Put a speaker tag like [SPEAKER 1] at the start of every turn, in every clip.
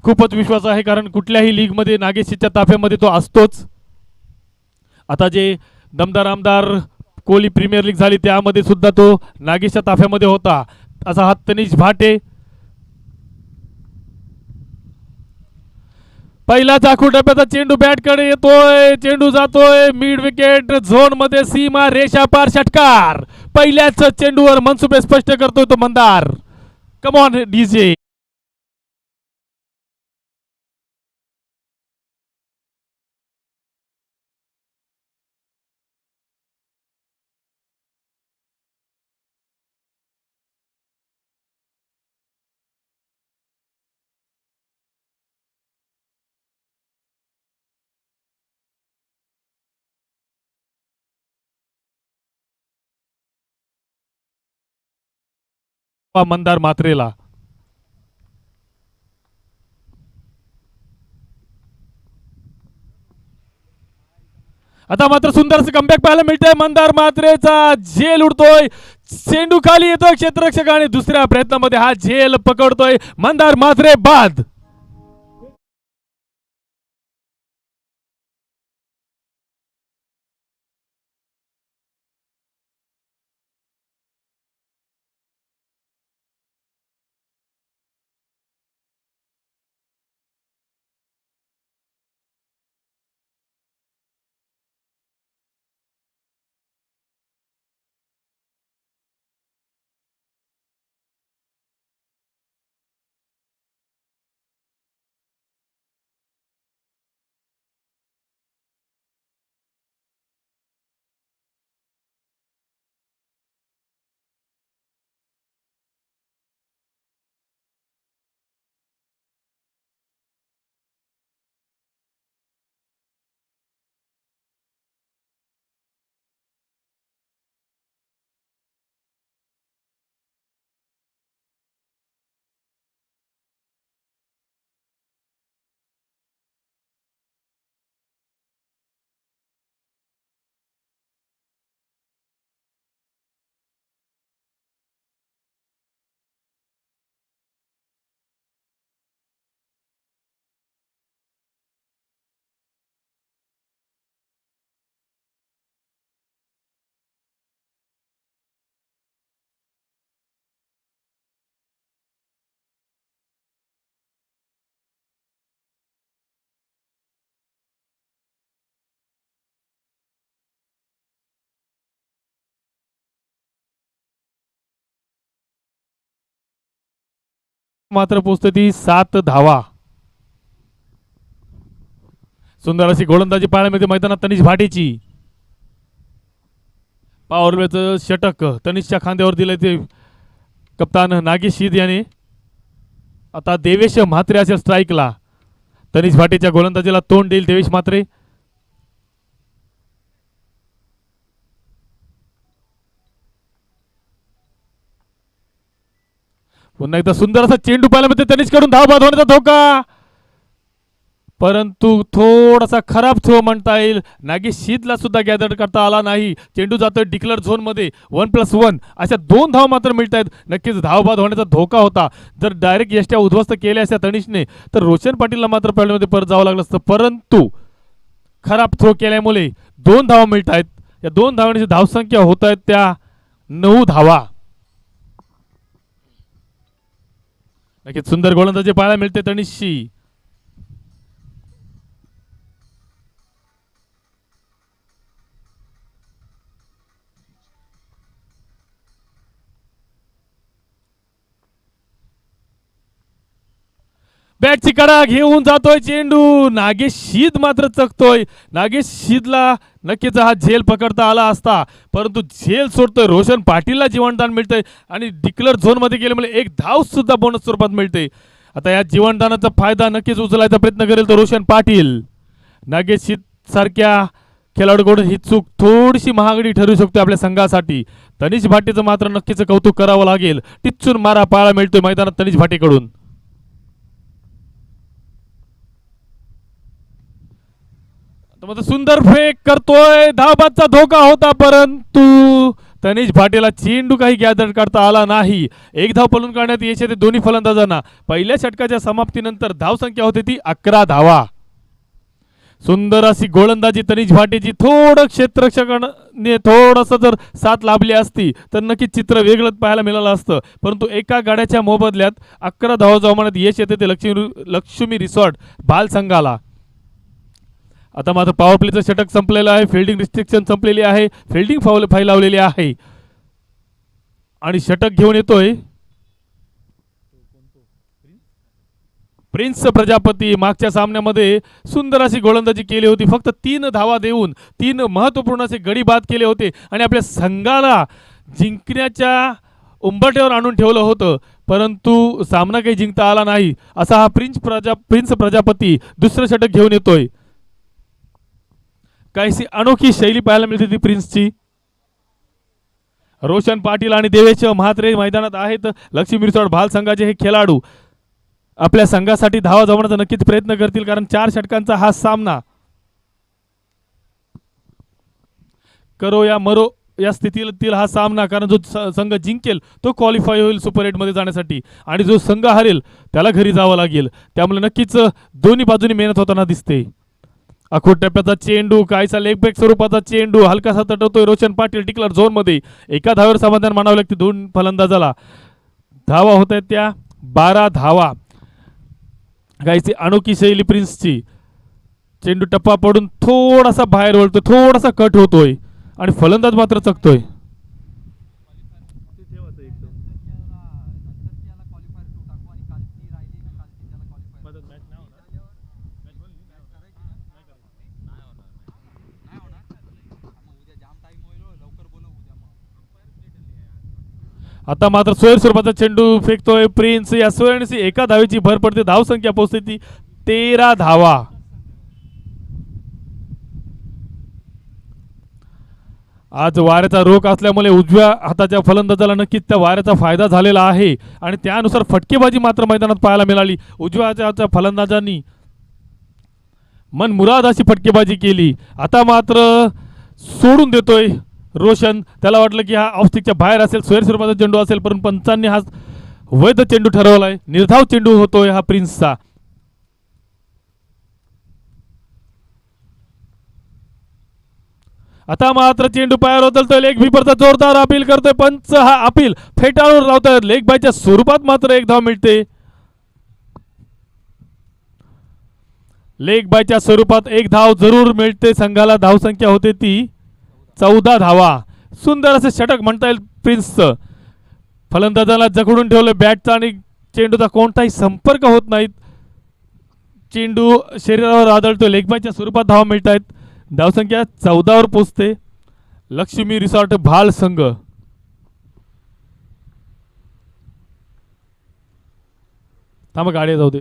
[SPEAKER 1] खूपच विश्वास आहे, कारण कुठल्याही लीग मध्ये नागेशच्या ताफ्यामध्ये तो असतोच. आता जे दमदार आमदार कोहली प्रीमियर लीग झाली त्यामध्ये सुद्धा तो नागेशच्या ताफ्यामध्ये होता. असा हा तनिष भाटे. पहिला चाकू डब्याचा चेंडू बॅटकडे येतोय, चेंडू जातोय मिड विकेट झोन मध्ये, सीमा रेषा पार षटकार. पहिल्याच चेंडूवर मनसुबे स्पष्ट करतोय तो Mandar. Come on DJ. Mandar मात्रेला. आता मात्र सुंदर कमबॅक पाहायला मिळतंय. मंदार मात्रेचा झेल उडतोय, चेंडू खाली येतोय क्षेत्ररक्षक आणि दुसऱ्या प्रयत्नामध्ये हा झेल पकडतोय मंदार मात्रे. बाद. मात्र पोहोचते ती 7 धावा. सुंदर अशी गोलंदाजी पाहायला मिळते मैदानात तनिष भाटेची. पॉवरप्लेचं षटक तनिषच्या खांद्यावर दिले ते कप्तान नागेश शीद याने. आता देवेश म्हात्रे असेल स्ट्राईकला. तनिष भाटेच्या गोलंदाजीला तोंड देईल देवेश म्हात्रे. पुन्हा एकदा सुंदर असा चेंडू पाहायला मिळते तनिष कडून. धाव बाद होण्याचा धोका, परंतु थोडासा खराब थ्रो म्हणता येईल. नागेश शीदला सुद्धा गॅदर करता आला नाही. चेंडू जातोय डिक्लेअर झोन मध्ये. 1+1 अशा 2 धाव मात्र मिळत आहेत. नक्कीच धाव बाद होण्याचा धोका होता. जर डायरेक्ट यष्ट्या उद्ध्वस्त केल्या असत्या तनिषने तर रोशन पाटीलला मात्र पॅडमध्ये परत जावं लागलं असतं, परंतु खराब थ्रो केल्यामुळे 2 धावा मिळत आहेत. या 2 धावांची धावसंख्या होत आहेत त्या 9 धावा. नक्कीच सुंदर गोलंदाजी पाहायला मिळते तनिषची. बॅटची कडा घेऊन जातोय चेंडू. नागेश शीद मात्र चकतोय. नागेश शीदला नक्कीच हा झेल पकडता आला असता, परंतु झेल सोडतोय. रोशन पाटीलला जीवनदान मिळतंय आणि डिक्लेअर झोन मध्ये गेल्यामुळे 1 धाव सुद्धा बोनस स्वरूपात मिळते. आता या जीवनदानाचा फायदा नक्कीच उचलायचा प्रयत्न करेल तो रोशन पाटील. नागेश शीद सारख्या खेळाडूकडून ही चूक थोडीशी महागडी ठरू शकते आपल्या संघासाठी. तनिष भाटेचं मात्र नक्कीच कौतुक करावं लागेल. टिच्चून मारा पाहायला मिळतोय मैदानात तनिष भाटेकडून. सुंदर फेक करतोय. धावबादचा धोका होता, परंतु तनिष भाटेला चेंडू काही गॅदर करता आला नाही. एक धाव पळून काढण्यात यश येते दोन्ही फलंदाजांना. पहिल्या षटकाच्या समाप्तीनंतर धावसंख्या होती ती 11 धावा. सुंदर अशी गोलंदाजी तनिष भाटेची. थोडं क्षेत्ररक्षकाने थोडंसं जर साथ लाभली असती तर नक्कीच चित्र वेगळंच पाहायला मिळालं असतं. परंतु एका गाड्याच्या मोबदल्यात 11 धावा जमावण्यात यश येते ते लक्ष्मी रिसॉर्ट बाल संघाला. आता मात्र पॉवर प्लेचं षटक संपलेलं आहे. फिल्डिंग रिस्ट्रिक्शन संपलेली आहे. फिल्डिंग फाईल लावलेली आहे आणि षटक घेऊन येतोय प्रिन्स प्रजापती. मागच्या सामन्यामध्ये सुंदर अशी गोलंदाजी केली होती. फक्त 3 धावा देऊन 3 महत्त्वपूर्ण असे गडी बाद केले होते आणि आपल्या संघाला जिंकण्याच्या उंबरठ्यावर आणून ठेवलं होतं. परंतु सामना काही जिंकता आला नाही. असा हा प्रिन्स प्रजापती दुसरं षटक घेऊन येतोय. काहीशी अनोखी शैली पाहायला मिळते ती प्रिन्सची. रोशन पाटील आणि देवेश म्हात्रे मैदानात आहेत. लक्ष्मी रिसॉर्ट भाल संघाचे हे खेळाडू आपल्या संघासाठी धावा जमवण्याचा नक्कीच प्रयत्न करतील, कारण 4 षटकांचा हा सामना करो या मरो या स्थितीतील हा सामना. कारण जो संघ जिंकेल तो क्वालिफाय होईल सुपर 8 मध्ये जाण्यासाठी आणि जो संघ हरेल त्याला घरी जावं लागेल. त्यामुळे नक्कीच दोन्ही बाजूनी मेहनत होताना दिसते. अखोट टप्प्याचा चेंडू, काहीसा लेग ब्रेक स्वरूपाचा चेंडू हलकासा तटवतोय रोशन पाटील. टिकलर झोन मध्ये एका धावेवर समाधान मानावं लागते दोन फलंदाजाला. धावा होत आहेत त्या 12 धावा. काहीची अनोखी शैली प्रिन्सची. चेंडू टप्पा पडून थोडासा बाहेर वळतोय, थोडासा कट होतोय आणि फलंदाज मात्र चकतोय. आता मात्र सोयर स्वरूपाचा चेंडू फेकतोय प्रिन्स. या सोयरची एका धावेची भर पडते. धावसंख्या पोहोचते ती 13 धावा. आज वाऱ्याचा रोख असल्यामुळे उजव्या हाताच्या फलंदाजाला नक्कीच त्या वाऱ्याचा फायदा झालेला आहे आणि त्यानुसार फटकेबाजी मात्र मैदानात पाहायला मिळाली. उजव्या हाताच्या फलंदाजांनी मनमुराद अशी फटकेबाजी केली. आता मात्र सोडून देतोय रोशन. त्याला वाटलं की हा ऑफस्टिकच्या बाहेर असेल, सोयर स्वरूपाचा चेंडू असेल, परंतु पंचांनी हा वैध चेंडू ठरवलाय. निर्धाव चेंडू होतोय हा प्रिन्सचा. आता मात्र चेंडू पायावर उचलतोय. लेग व्हीपरचा जोरदार अपील करतोय पंच. हा अपील फेटाळून लावतोय. लेग बायच्या स्वरूपात मात्र एक धाव मिळते. लेग बायच्या स्वरूपात एक धाव जरूर मिळते संघाला. धावसंख्या होते ती 14 धावा. सुंदर असे षटक म्हणता येईल प्रिन्सचं. फलंदाजाला जखडून ठेवलं बॅटचा आणि चेंडूचा कोणताही संपर्क होत नाहीत. चेंडू शरीरावर आदळतो. लेगबायच्या स्वरूपात धावा मिळत आहेत. धावसंख्या 14 वर पोहोचते. लक्ष्मी रिसॉर्ट भाल संघ. थांबा गाडी जाऊ दे.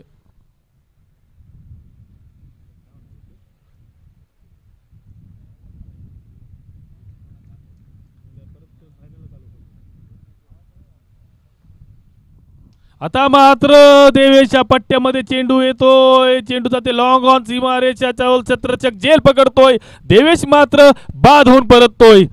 [SPEAKER 1] आता मात्र देवेशच्या पट्ट्यामध्ये चेंडू येतोय. चेंडू जाते लॉंग ऑन सीमा रेषा. छत्रचक जेल पकडतोय. देवेश मात्र बाद होऊन परततोय.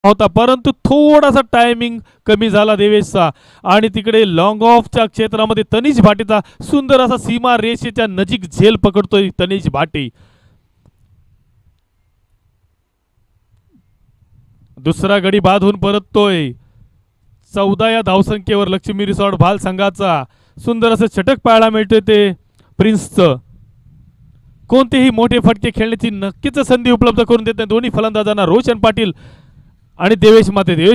[SPEAKER 1] होता, परंतु थोडासा टायमिंग कमी झाला देवेशचा आणि तिकडे लॉंग ऑफच्या क्षेत्रामध्ये तनिष भाटेचा सुंदर असा सीमा रेषेच्या नजीक झेल पकडतोय तनिष भाटे. दुसरा गडी बाद होऊन परततोय. 14 या धावसंख्येवर लक्ष्मी रिसॉर्ट भाल संघाचा सुंदर असं षटक पाहायला मिळतोय ते प्रिन्सचं. कोणतेही मोठे फटके खेळण्याची नक्कीच संधी उपलब्ध करून देत नाही दोन्ही फलंदाजांना. रोशन पाटील आणि देवेश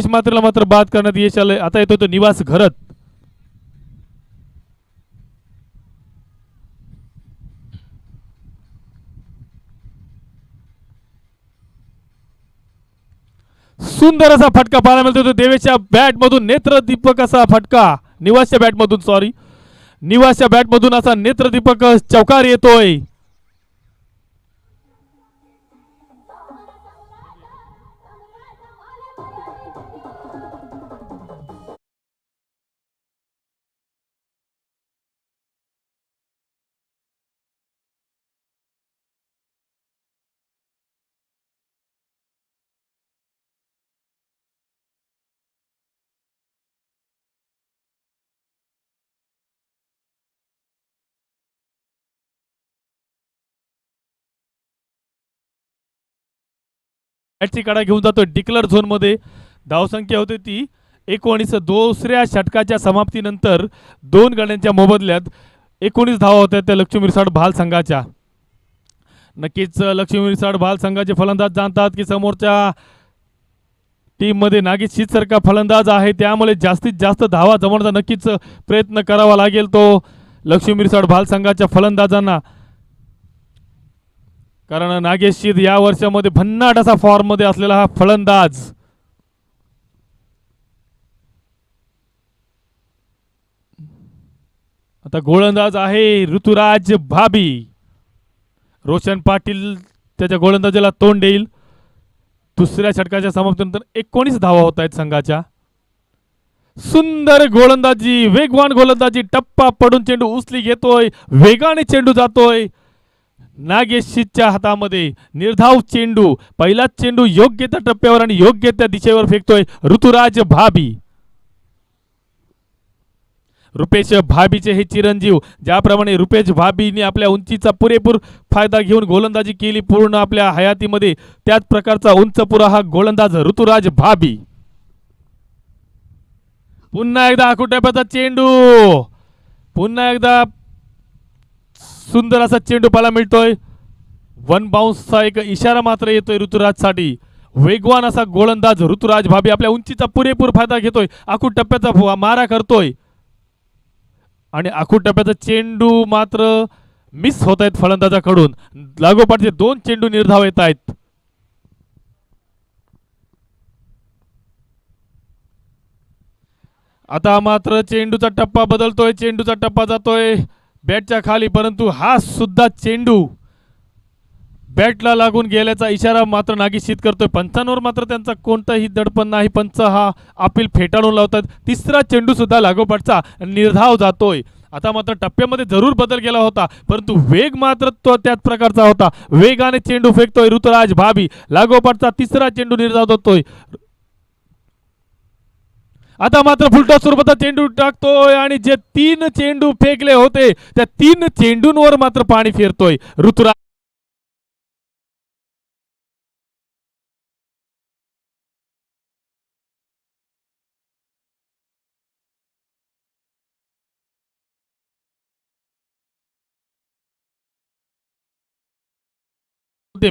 [SPEAKER 1] मात्रेला मात्र बाद करण्यात यश आलंय. आता येतो तो निवास घरत. सुंदर असा फटका पाहायला मिळतो तो देवेशच्या बॅट मधून. नेत्रदीपक असा फटका निवासच्या बॅट मधून. सॉरी, निवासच्या बॅटमधून असा नेत्रदीपक चौकार येतोय. बॅटची कडा घेऊन जातोय डिक्लर झोन मध्ये. धावसंख्या होती ती 19. दुसऱ्या षटकाच्या समाप्तीनंतर 2 गड्यांच्या मोबदल्यात 19 धावा होत्या त्या लक्ष्मी रिसॉर्ट भाल संघाच्या. नक्कीच लक्ष्मी रिसॉर्ट भाल संघाचे फलंदाज जाणतात की समोरच्या टीम मध्ये नागेश शीतसारखा फलंदाज आहे, त्यामुळे जास्तीत जास्त धावा जमवण्याचा नक्कीच प्रयत्न करावा लागेल तो लक्ष्मी रिसॉर्ट भाल संघाच्या फलंदाजांना. कारण नागेश शीत या वर्षामध्ये भन्नाट असा फॉर्म मध्ये असलेला हा फलंदाज. आता गोलंदाज आहे ऋतुराज भाबी. रोशन पाटील त्याच्या गोलंदाजीला तोंड देईल. दुसऱ्या षटकाच्या समाप्तीनंतर 19 धावा होत आहेत संघाच्या. सुंदर गोलंदाजी, वेगवान गोलंदाजी, टप्पा पडून चेंडू उचली घेतोय, वेगाने चेंडू जातोय नागेश शीतच्या हातामध्ये. निर्धाव चेंडू, पहिलाच चेंडू योग्य त्या टप्प्यावर आणि योग्य त्या दिशेवर फेकतोय ऋतुराज भाबी. रुपेश भाबीचे हे चिरंजीव, ज्याप्रमाणे रुपेश भाबीने आपल्या उंचीचा पुरेपूर फायदा घेऊन गोलंदाजी केली पूर्ण आपल्या हयातीमध्ये, त्याच प्रकारचा उंच पुरा हा गोलंदाज ऋतुराज भाबी. पुन्हा एकदा आकुटप्याचा चेंडू, पुन्हा एकदा सुंदर असा चेंडू पाहायला मिळतोय. 1 बाउन्सचा एक इशारा मात्र येतोय ऋतुराज साठी. वेगवान असा गोलंदाज ऋतुराज भाबी आपल्या उंचीचा पुरेपूर फायदा घेतोय, आखूट टप्प्याचा मारा करतोय आणि आखूट टप्प्याचा चेंडू मात्र मिस होत आहेत फलंदाजाकडून. लागोपाठचे 2 चेंडू निर्धाव येत आहेत. आता मात्र चेंडूचा टप्पा बदलतोय, चेंडूचा टप्पा जातोय बॅटच्या खाली, परंतु हा सुद्धा चेंडू बॅटला लागून गेल्याचा इशारा मात्र नागेश शीत करतोय. पंचांवर मात्र त्यांचा कोणताही दडपण नाही. पंच हा अपील फेटाळून लावतात. तिसरा चेंडू सुद्धा लागोपाठचा निर्धाव जातोय. आता मात्र टप्प्यामध्ये जरूर बदल केला होता, परंतु वेग मात्र तो त्याच प्रकारचा होता. वेगाने चेंडू फेकतोय ऋतुराज भाबी. लागोपाठचा तिसरा चेंडू निर्धाव जातोय. आता मात्र फुलटॉस स्वरूपाचा चेंडू टाकतोय आणि जे 3 चेंडू फेकले होते त्या 3 चेंडूंवर मात्र पाणी फिरतोय ऋतुराज.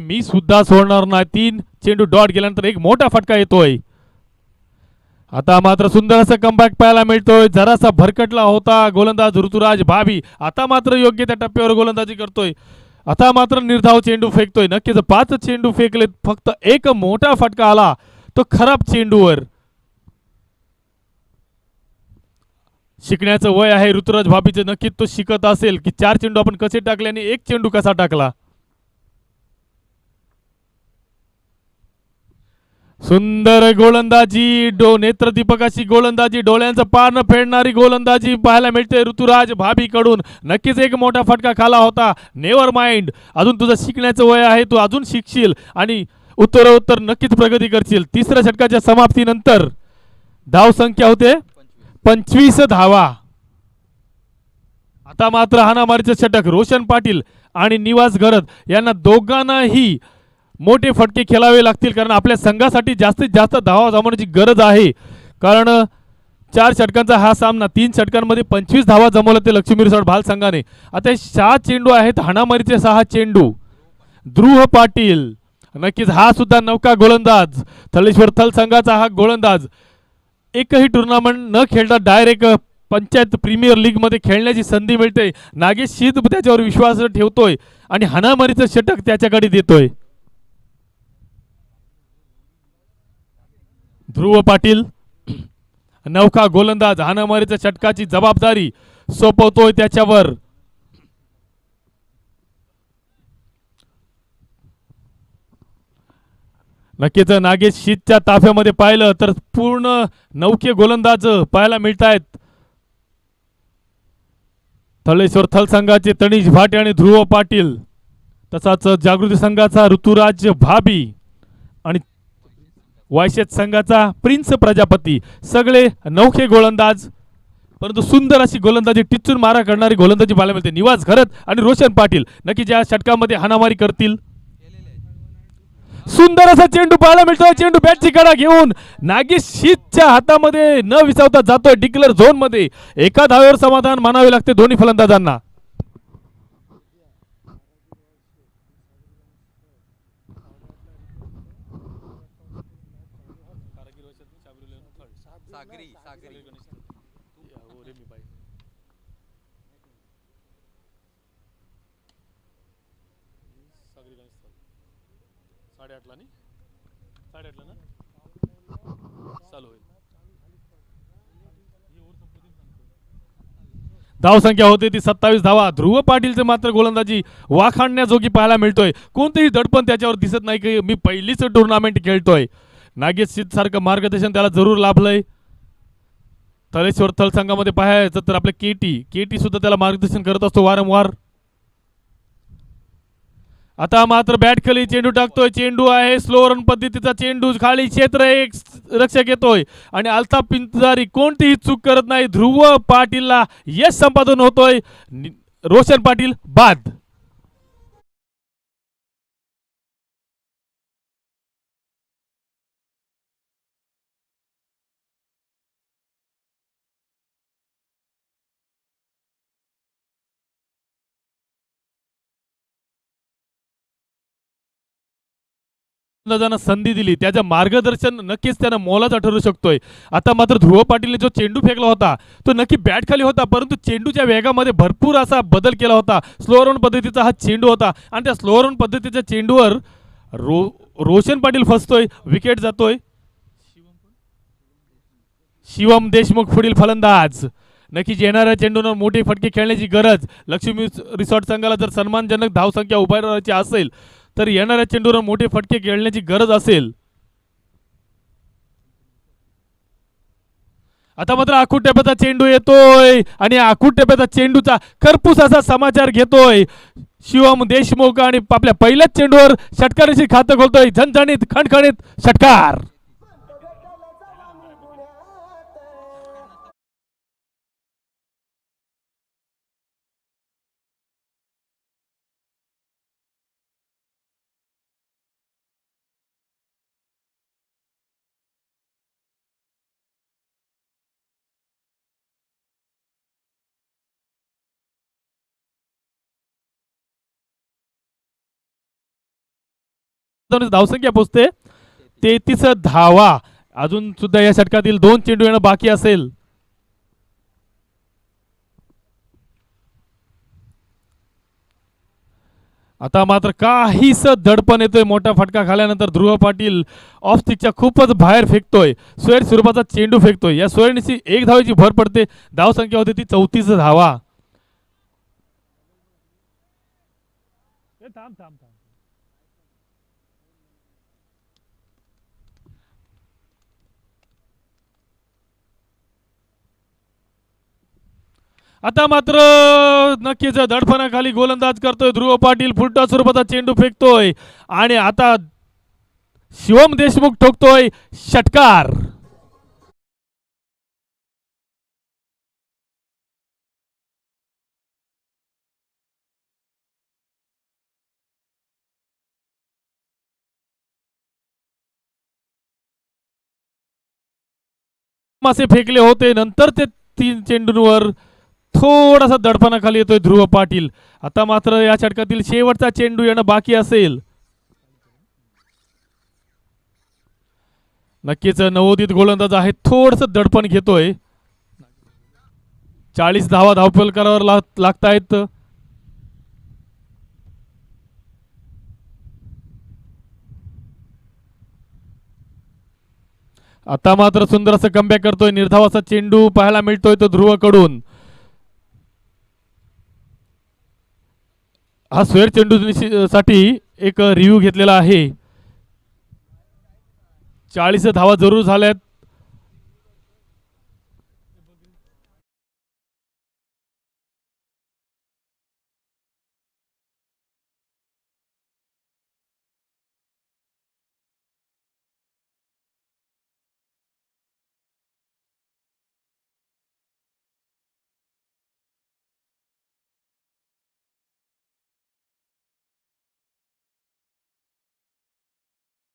[SPEAKER 1] मी सुद्धा सोडणार नाही. 3 चेंडू डॉट गेल्यानंतर एक मोठा फटका येतोय. आता मात्र सुंदर असं कमबॅक पाहायला मिळतोय. जरासा भरकटला होता गोलंदाज ऋतुराज भाबी. आता मात्र योग्य त्या टप्प्यावर गोलंदाजी करतोय. आता मात्र निर्धाव चेंडू फेकतोय. नक्कीच 5 चेंडू फेकलेत, फक्त एक मोठा फटका आला तो खराब चेंडूवर. शिकण्याचं वय आहे ऋतुराज भाबीचे. नक्कीच तो शिकत असेल की 4 चेंडू आपण कसे टाकले आणि 1 चेंडू कसा टाकला. सुंदर गोलंदाजी, नेत्रदीपकाची गोलंदाजी, डोळ्यांचं पारण फेडणारी गोलंदाजी पाहायला मिळते ऋतुराज भाबी कडून. नक्कीच एक मोठा फटका खाला होता. नेव्हर माइंड, अजून तुझं शिकण्याचं वय आहे, तू अजून शिकशील आणि उत्तरोत्तर नक्कीच प्रगती करशील. तिसऱ्या षटकाच्या समाप्तीनंतर धाव संख्या होते 25 धावा. आता मात्र हाणामारीचं षटक रोशन पाटील आणि निवास घरत यांना दोघांनाही मोठे फटके खेळावे लागतील, कारण आपल्या संघासाठी जास्तीत जास्त धावा जमवण्याची गरज आहे. कारण 4 षटकांचा हा सामना, 3 षटकांमध्ये 25 धावा जमवल्या ते लक्ष्मी रिसॉर्ट भाल संघाने. आता 6 चेंडू आहेत हाणामारीचे, 6 चेंडू. ध्रुव पाटील, नक्कीच हा सुद्धा नौका गोलंदाज, थलेश्वर थल संघाचा हा गोलंदाज. एकही टुर्नामेंट न खेळता डायरेक्ट पंचायत प्रीमियर लीग मध्ये खेळण्याची संधी मिळते. नागेश शीत त्याच्यावर विश्वास ठेवतोय आणि हाणामारीचं षटक त्याच्याकडे देतोय. ध्रुव पाटील नौका गोलंदाज, हाणामारीच्या षटकाची जबाबदारी सोपवतोय त्याच्यावर. नक्कीच नागेश शीतच्या ताफ्यामध्ये पाहिलं तर पूर्ण नौके गोलंदाज पाहायला मिळत आहेत. थळेश्वर थल संघाचे तनिष भाटे आणि ध्रुव पाटील, तसाच जागृती संघाचा ऋतुराज भाबी आणि वायशेत संघाचा प्रिन्स प्रजापती, सगळे नौखे गोलंदाज. परंतु सुंदर अशी गोलंदाजी, टिचून मारा करणारी गोलंदाजी पाहायला मिळते. निवास घरत आणि रोशन पाटील नक्की ज्या षटकामध्ये हाणामारी करतील. सुंदर असा चेंडू पाहायला मिळतोय. चेंडू बॅटची कडा घेऊन नागेश शीतच्या हातामध्ये न विसावता जातोय डिक्लेअर झोन मध्ये. एका धावेवर समाधान मानावे लागते दोन्ही फलंदाजांना. धाव संख्या होते ती 27 धावा. ध्रुव पाटीलचे मात्र गोलंदाजी वाखाणण्याजोगी पाहायला मिळतोय. कोणतेही दडपण त्याच्यावर दिसत नाही की मी पहिलीच टुर्नामेंट खेळतोय. नागेश शीत सारखं मार्गदर्शन त्याला जरूर लाभलंय. थळेश्वर थल संघामध्ये पाहायचं तर आपले केटी सुद्धा त्याला मार्गदर्शन करत असतो वारंवार. आता मात्र बॅट खाली चेंडू टाकतोय. चेंडू आहे स्लो रन पद्धतीचा चेंडू. खाली क्षेत्र एक रक्षक येतोय आणि अल्ताफ पिंजारी कोणतीही चूक करत नाही. ध्रुव पाटीलला यश संपादन होतोय. रोशन पाटील बाद. संधी दिली, त्याचं मार्गदर्शन नक्कीच त्यानं मोलाचा ठरू शकतोय. आता मात्र ध्रुव पाटीलने जो चेंडू फेकला होता तो नक्की बॅट खाली होता, परंतु चेंडूच्या वेगामध्ये भरपूर असा बदल केला होता. स्लो रन पद्धतीचा हा चेंडू होता आणि त्या स्लो रन पद्धतीच्या चेंडूवर रोशन पाटील फसतोय. विकेट जातोय. शिवम देशमुख पुढील फलंदाज. नक्कीच येणाऱ्या चेंडूवर मोठे फटके खेळण्याची गरज. लक्ष्मी रिसॉर्ट संघाला जर सन्मानजनक धावसंख्या उभारायची असेल तर येणाऱ्या चेंडूवर मोठे फटके खेळण्याची गरज असेल. आता मात्र आखूड टप्प्याचा चेंडू येतोय आणि आखूड टप्प्याचा चेंडूचा खरपूस असा समाचार घेतोय शिवम देशमुख आणि आपल्या पहिल्याच चेंडूवर षटकाराची खातं खोलतोय. झणझणीत खणखणीत षटकार. धावसंख्या पोचते 33 धावा. अजून सुद्धा या षटकातील 2 चेंडू येणं बाकी असेल. आता मात्र काहीच दडपण येतोय. मोठा फटका खाल्यानंतर ध्रुव पाटील ऑफ स्टिकच्या खूपच बाहेर फेकतोय. सोयर स्वरूपाचा चेंडू फेकतोय. या सोयरनीची 1 धावेची भर पडते. धावसंख्या होते ती 34 धावा. आता मात्र नक्कीच दडपणाखाली गोलंदाज करतोय ध्रुव पाटील. फुलटा स्वरूपाचा चेंडू फेकतोय आणि आता शिवम देशमुख ठोकतोय षटकार. मासे फेकले होते, नंतर ते 3 चेंडूंवर थोडासा दडपणाखाली येतोय ध्रुव पाटील. आता मात्र या षटकातील शेवटचा चेंडू येणं बाकी असेल. नक्कीच नवोदित गोलंदाज आहे, थोडस दडपण घेतोय. 40 धावा धावफलकावर लागतायत. आता मात्र सुंदर असं कमबॅक करतोय. निर्धावाचा चेंडू पाहायला मिळतोय तो ध्रुवकडून. हा स्क्वेअर चेंडू साठी एक रिव्ह्यू घेतलेला आहे. 40 धावा जरूर झाल्यात.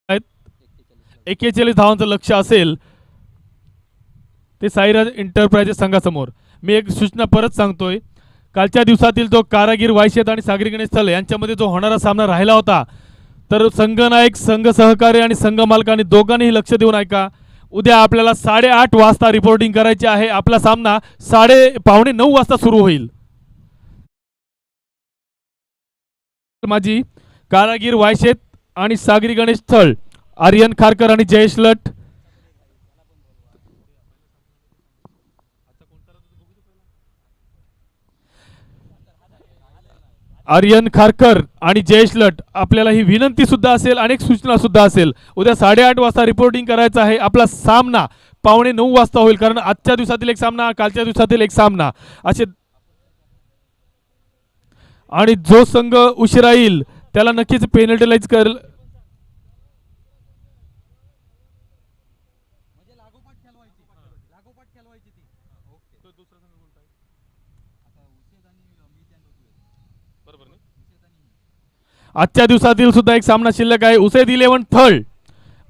[SPEAKER 1] आहेत. 41 धावांचं लक्ष असेल ते साईराज एंटरप्राइजेस संघासमोर. मी एक सूचना परत सांगतोय, कालच्या दिवसातील तो कारागीर वायशेत आणि सागरी गणेश स्थल यांच्यामध्ये जो होणारा सामना राहिला होता, तर संघनायक, संघ सहकारी आणि संघ मालकांनी दोघांनीही लक्ष देऊन ऐका. उद्या आपल्याला 8:30 वाजता रिपोर्टिंग करायची आहे. आपला सामना 8:45 वाजता सुरू होईल. माझी कारागीर वायशेत आणि सागरी गणेश स्थळ, आर्यन खारकर आणि जयेश लट. आर्यन खारकर आणि जयेश लट, आपल्याला ही विनंती सुद्धा असेल, अनेक सूचना सुद्धा असेल. उद्या 8:30 वाजता रिपोर्टिंग करायचं आहे. आपला सामना 8:45 वाजता होईल, कारण आजच्या दिवसातील एक सामना, कालच्या दिवसातील एक सामना असे. आणि जो संघ उशिरा येईल त्याला नक्कीच पेनल्टीलाइज करेल. आजच्या दिवसातील सुद्धा एक सामना शिल्लक आहे. उसेद 11 थर्ड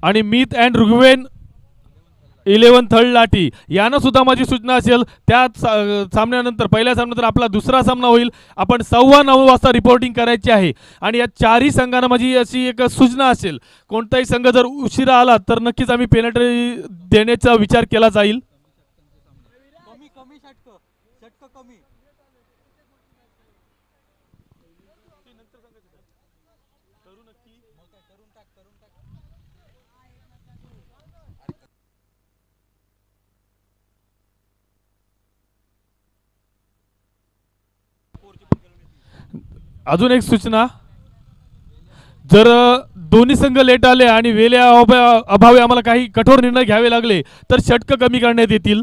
[SPEAKER 1] आणि मीत अँड रुगवेन 11 थर्ड लाठी. यानं सुद्धा माझी सूचना असेल. त्या सामन्यानंतर, पहिल्या सामन्यानंतर आपला दुसरा सामना होईल. आपण 9:15 वाजता रिपोर्टिंग करायची आहे. आणि या चारही संघांना माझी अशी एक सूचना असेल, कोणताही संघ जर उशिरा आला तर नक्कीच आम्ही पेनल्टी देण्याचा विचार केला जाईल. अजून एक सूचना, जर दोन्ही संघ लेट आले आणि वेळेच्या अभावी आम्हाला काही कठोर निर्णय घ्यावे लागले तर षटकं कमी करण्यात येतील.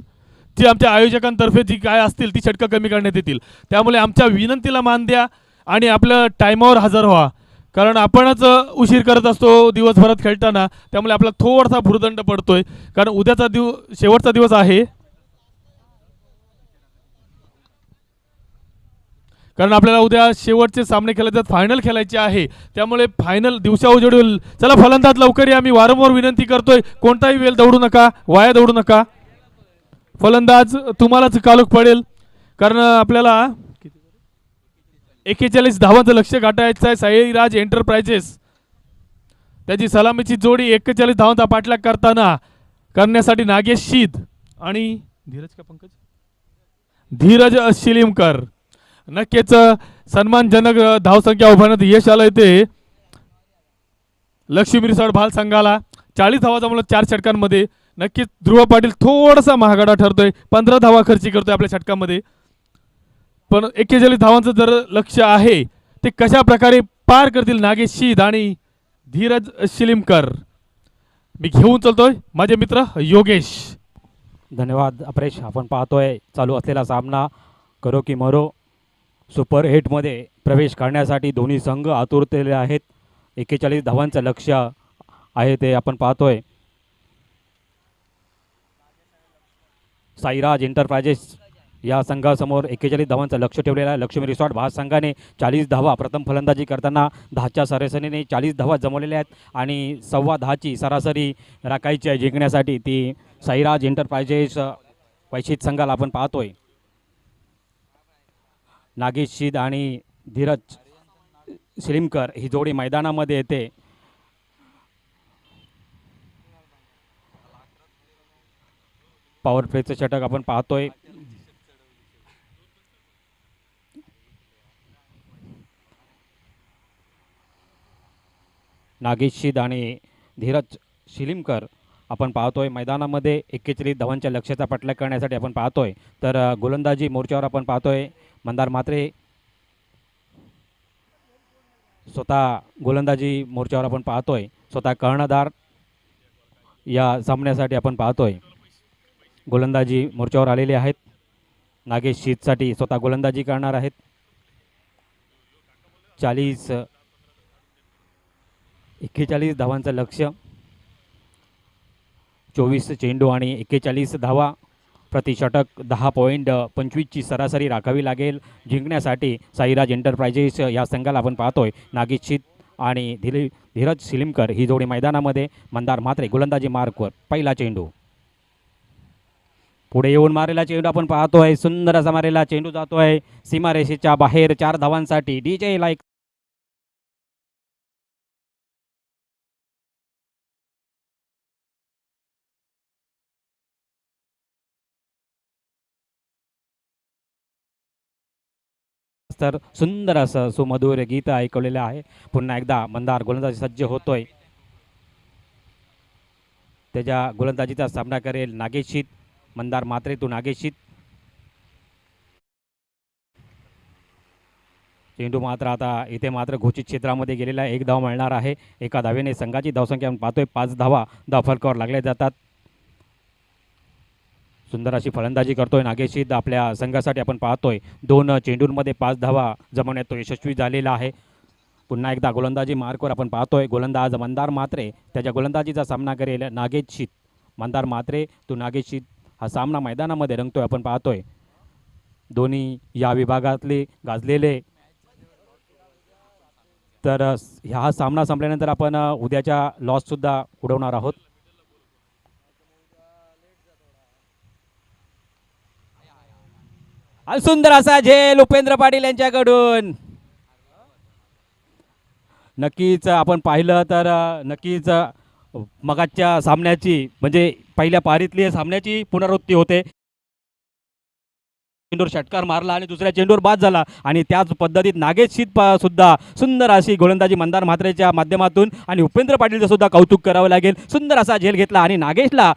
[SPEAKER 1] जी आमच्या आयोजकांतर्फे जी काय असतील ती षटकं कमी करण्यात येतील. त्यामुळे आमच्या विनंतीला मान द्या आणि आपलं टायमावर हजर व्हा, कारण आपणच उशीर करत असतो दिवसभरात खेळताना. त्यामुळे आपला थोडासा भुर्दंड पडतोय, कारण उद्याचा शेवटचा दिवस आहे. कारण आपल्याला उद्या शेवटचे सामने खेळायचे, फायनल खेळायचे आहे. त्यामुळे फायनल दिवसा उजेड होईल. चला फलंदाज लवकर या, मी वारंवार विनंती करतोय. कोणताही वेळ दौडू नका, वाया दौडू नका. फलंदाज तुम्हालाच कालूक पडेल, कारण आपल्याला 41 धावांचं लक्ष गाठायचं आहे. साईराज एंटरप्राइजेस त्याची सलामीची जोडी 41 धावांचा पाठलाग करण्यासाठी नागेश शीद आणि धीरज शिलीमकर. नक्कीच सन्मानजनक धावसंख्या उभारण्यात यश आलंय ते लक्ष्मी रिसॉर्ट भाल संघाला. 40 धावा जमवलं 4 षटकांमध्ये. नक्कीच ध्रुव पाटील थोडासा महागडा ठरतोय, 15 धावा खर्ची करतोय आपल्या षटकामध्ये. पण 41 धावांचं जर लक्ष आहे ते कशा प्रकारे पार करतील नागेश शीद आणि धीरज शिलीमकर. मी घेऊन चलतोय माझे मित्र योगेश.
[SPEAKER 2] धन्यवाद अपरेश. आपण पाहतोय चालू असलेला सामना करो की मरो सुपर 8मध्ये प्रवेश करण्यासाठी दोन्ही संघ आतुरतेले आहेत. 41 धावांचं लक्ष आहे ते आपण पाहतोय. साईराज एंटरप्राइजेस या संघासमोर 41 धावांचं लक्ष ठेवलेलं आहे. लक्ष्मी रिसॉर्ट भास संघाने 40 धावा, प्रथम फलंदाजी करताना 10च्या सरासरीने 40 धावा जमवलेल्या आहेत आणि 10.15ची सरासरी राखायची आहे जिंकण्यासाठी. ती साईराज एंटरप्राइजेस वैशित संघाला आपण पाहतोय. नागेश शीद आणि धीरज शिलीमकर ही जोडी मैदानामध्ये येते. पॉवर प्लेचं षटक आपण पाहतोय. नागेश शीद आणि धीरज शिलीमकर आपण पाहतोय मैदानामध्ये 41 धावांच्या लक्ष्याचा पाठलाग करण्यासाठी आपण पाहतोय. तर गोलंदाजी मोर्चावर आपण पाहतोय मंदार म्हात्रे स्वतः गोलंदाजी मोर्चावर आपण पाहतोय, स्वतः कर्णधार या सामन्यासाठी आपण पाहतोय गोलंदाजी मोर्चावर आलेले आहेत. नागेश शीतसाठी स्वतः गोलंदाजी करणार आहेत. 41 धावांचं लक्ष्य, 24 चेंडू आणि 41 धावा, प्रतिषटक 10.25ची सरासरी राखावी लागेल जिंकण्यासाठी. साईराज एंटरप्राइजेस या संघाला आपण पाहतोय नागेश शीत आणि धीरज शिलिमकर ही जोडी मैदानामध्ये. मंदार म्हात्रे गोलंदाजी मार्कवर. पहिला चेंडू पुढे येऊन मारलेला चेंडू आपण पाहतोय, सुंदर असा मारलेला चेंडू जातोय सीमारेषेच्या बाहेर 4 धावांसाठी. डीजे लाईक तर सुंदर असं सुमधुर गीत ऐकवलेलं आहे. पुन्हा एकदा मंदार गोलंदाजी सज्ज होतोय. त्याच्या गोलंदाजीचा सामना करेल नागेश शीत. मंदार म्हात्रे तू नागेश शीत. चेंडू मात्र आता इथे मात्र घोषित क्षेत्रामध्ये गेलेला आहे. 1 धाव मिळणार आहे. एका धावेने संघाची धावसंख्या आपण पाहतोय 5 धावा धावफलकावर लागल्या जातात. सुंदर अशी फलंदाजी करतोय नागेश शीत आपल्या संघासाठी आपण पाहतोय. 2 चेंडूंमध्ये 5 धावा जमवण्यात तो यशस्वी झालेला आहे. पुन्हा एकदा गोलंदाजी मार्कवर आपण पाहतोय गोलंदाज मंदार म्हात्रे. त्याच्या गोलंदाजीचा सामना करेल नागेश शीत. मंदार म्हात्रे तू नागेश शीत. हा सामना मैदानामध्ये रंगतोय आपण पाहतोय. दोन्ही या विभागातले गाजलेले. तर हा सामना संपल्यानंतर आपण उद्याच्या लॉससुद्धा उडवणार आहोत. आणि सुंदर असा झेल उपेंद्र पाटील यांच्याकडून. नक्कीच आपण पाहिलं तर नक्कीच मगाच्या सामन्याची म्हणजे पहिल्या पारीतली सामन्याची पुनरावृत्ती होते. चेंडूवर षटकार मारला आणि दुसऱ्या चेंडूवर बाद झाला आणि त्याच पद्धतीत नागेश शीत सुद्धा सुंदर अशी गोलंदाजी मंदार म्हात्रेच्या माध्यमातून आणि उपेंद्र पाटीलचं सुद्धा कौतुक करावं लागेल. सुंदर असा झेल घेतला आणि नागेशला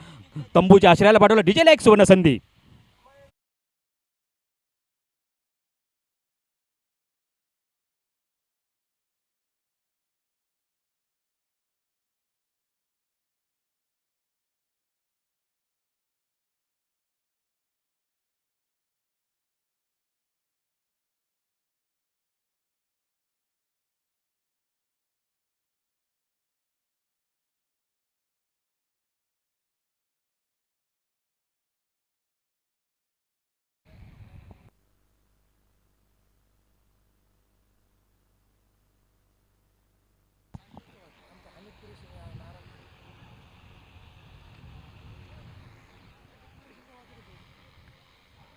[SPEAKER 2] तंबूच्या आश्रयाला पाठवलं. डीजेला एक सुवर्ण संधी.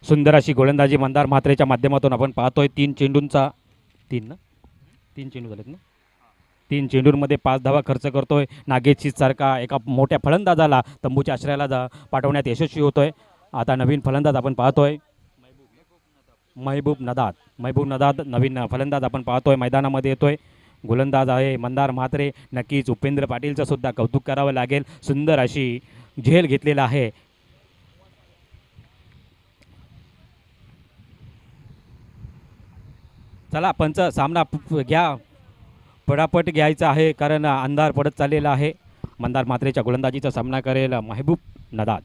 [SPEAKER 2] सुंदर अशी गोलंदाजी मंदार म्हात्रेच्या माध्यमातून आपण पाहतोय. 3 चेंडूंचा 3 चेंडू झालेत ना. 3 चेंडूंमध्ये 5 धावा खर्च करतोय. नागेश शीत सारखा एका मोठ्या फलंदाजाला तंबूच्या आश्रयाला पाठवण्यात यशस्वी होतोय. आता नवीन फलंदाज आपण पाहतोय महबूब नदाद नवीन फलंदाज आपण पाहतोय मैदानामध्ये येतोय. गोलंदाज आहे मंदार म्हात्रे. नक्कीच उपेंद्र पाटीलचं सुद्धा कौतुक करावं लागेल. सुंदर अशी झेल घेतलेला आहे. चला पंच सामना घ्या, पटापट घ्यायचा आहे कारण अंधार पडत चाललेला आहे. मंदार म्हात्रेच्या गोलंदाजीचा सामना करेल महबूब नदाद.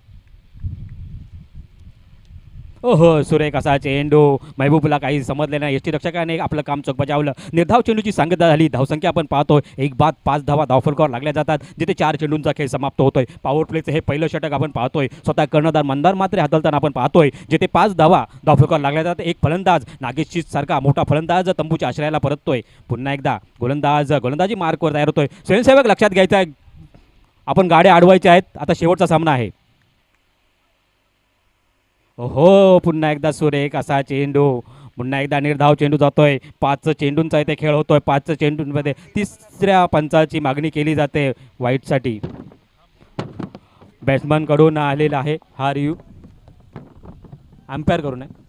[SPEAKER 2] ओहो सुरेख असा चेंडू. महबूबला काही समजले नाही. यष्टीरक्षकाने आपलं काम चोख बजावलं. निर्धाव चेंडूची सांगता झाली. धावसंख्या आपण पाहतोय 1 बाद 5 धावा धावफलकावर लागल्या जातात जिथे 4 चेंडूंचा खेळ समाप्त होतोय. पॉवर प्लेचं हे पहिलं षटक आपण पाहतोय. स्वतः कर्णधार मंदार म्हात्रे हाताळताना आपण पाहतोय जिथे 5 धावा धावफलकावर लागल्या जातात. एक फलंदाज नागेश शीत सारखा मोठा फलंदाज तंबूच्या आश्रयाला परततोय. पुन्हा एकदा गोलंदाजी मार्कवर तयार होतोय. स्वयंसेवक लक्षात घ्यायचा आहे, आपण गाड्या अडवायच्या आहेत. आता शेवटचा सामना आहे. हो पुन्हा एकदा सुरेख असा चेंडू. पुन्हा एकदा निर्धाव चेंडू जातोय. 5 चेंडूंचा इथे खेळ होतोय. 5 चेंडूंमध्ये तिसऱ्या पंचाची मागणी केली जाते वाईटसाठी. बॅट्समन कडून आलेला आहे हा रिव्ह्यू, अंपायर कडून आहे.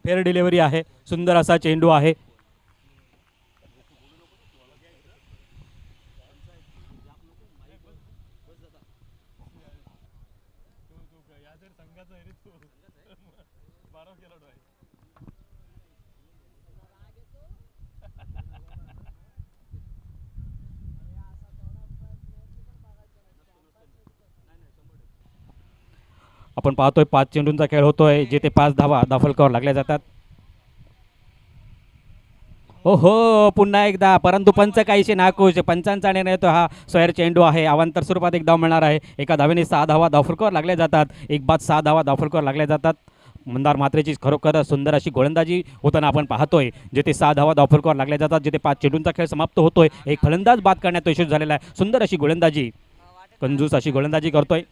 [SPEAKER 2] फेअर डिलिव्हरी आहे. सुंदर असा चेंडू आहे. आपण पाहतोय 5 चेंडूंचा खेळ होतोय, जिथे 5 धावा दाफलकावर लागल्या जातात. हो पुन्हा एकदा, परंतु पंच काहीसे नाखुश. पंचांचा निर्णय येतो हा स्वैर चेंडू आहे. अवांतर स्वरूपात एक धाव मिळणार आहे. एका धावेने 6 धावा दाफलकावर लागल्या जातात. एक बाद 6 धावा दाफलकावर लागल्या जातात. मंदार मात्रेची खरोखर सुंदर अशी गोलंदाजी होताना आपण पाहतोय, जिथे 6 धावा दाफलकावर लागल्या जातात. जिथे 5 चेंडूंचा खेळ समाप्त होतोय. एक फलंदाज बाद करण्यात यशस्वी झालेला आहे. सुंदर अशी गोलंदाजी, कंजूस अशी गोलंदाजी करतोय.